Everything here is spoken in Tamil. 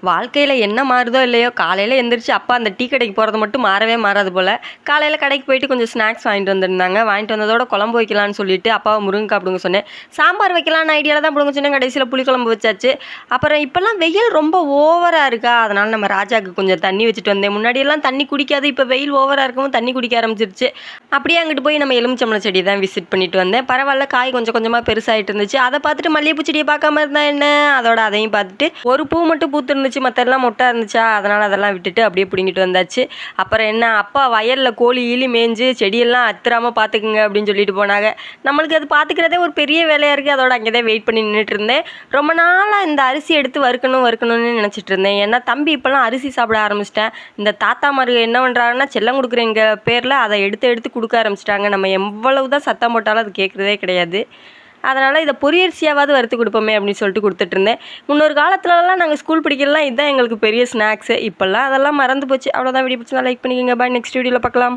வாழ்க்கையில என்ன மாறுதோ இல்லையோ, காலையில எந்திரிச்சு அப்பா அந்த டீ கடைக்கு போறது மட்டும் மாறவே மாறாது போல. காலையில கடைக்கு போயிட்டு கொஞ்சம் ஸ்நாக்ஸ் வாங்கிட்டு வந்திருந்தாங்க. வாங்கிட்டு வந்ததோட குழம்பு வைக்கலான்னு சொல்லிட்டு அப்பாவ முருங்கக்கா பிடுங்க சொன்னேன். சாம்பார் வைக்கலான்னு ஐடியால தான் பிடுங்க சொன்னேன். கடைசியில புளிக்குழம்பு வச்சாச்சு. அப்புறம் இப்பலாம் வெயில் ரொம்ப ஓவரா இருக்கா, அதனால நம்ம ராஜாக்கு கொஞ்சம் தண்ணி வச்சுட்டு வந்தேன். முன்னாடியெல்லாம் தண்ணி குடிக்காது. இப்ப வெயில் ஓவரா இருக்கவும் தண்ணி குடிக்க ஆரம்பிச்சிருச்சு. அப்படியே அங்கிட்டு போய் நம்ம எலுமிச்சம்பழம் செடிய தான் விசிட் பண்ணிட்டு வந்தேன். பரவால்ல, காய் கொஞ்சம் கொஞ்சமா பெருசாயிட்டு இருந்துச்சு. அத பார்த்துட்டு மல்லிகைப்பூ செடிய பார்க்காம இருந்தா என்ன? அதோட அதையும் பார்த்துட்டு ஒரு பூ மட்டும் பூத்திருந்துச்சு. மற்றெல்லாம் மொட்டா இருந்துச்சா, அதனால் அதெல்லாம் விட்டுட்டு அப்படியே பிடுங்கிட்டு வந்தாச்சு. அப்புறம் என்ன, அப்பா வயலில் கோழி ஈழி மேய்ஞ்சு செடியெல்லாம் அத்துறாமல் பார்த்துக்குங்க அப்படின்னு சொல்லிட்டு போனாங்க. நம்மளுக்கு அது பார்த்துக்கிறதே ஒரு பெரிய வேலையாக இருக்குது. அதோட அங்கே தான் வெயிட் பண்ணி நின்றுட்டு இருந்தேன். ரொம்ப நாளாக இந்த அரிசி எடுத்து வறுக்கணும்னு நினச்சிட்டு இருந்தேன். ஏன்னா தம்பி இப்போலாம் அரிசி சாப்பிட ஆரம்பிச்சிட்டேன். இந்த தாத்தாமாரு என்ன பண்ணுறாங்கன்னா, செல்லம் கொடுக்குறேங்க பேரில் அதை எடுத்து எடுத்து கொடுக்க ஆரம்பிச்சிட்டாங்க. நம்ம எவ்வளவு தான் சத்தம் போட்டாலும் அது கேட்குறதே கிடையாது. அதனால் இதை பொரியரிசியாவது வறுத்து கொடுப்போமே அப்படின்னு சொல்லிட்டு கொடுத்துட்ருந்தேன். முன்னொரு காலத்துலலாம் நாங்கள் ஸ்கூல் படிக்கலாம் இதுதான் எங்களுக்கு பெரிய ஸ்நாக்ஸு. இப்போல்லாம் அதெல்லாம் மறந்து போச்சு. அவ்வளோதான். வீடியோ பிடிச்சிருந்தா லைக் பண்ணிக்கோங்க. பாய். நெக்ஸ்ட் வீடியோவில் பார்க்கலாம்.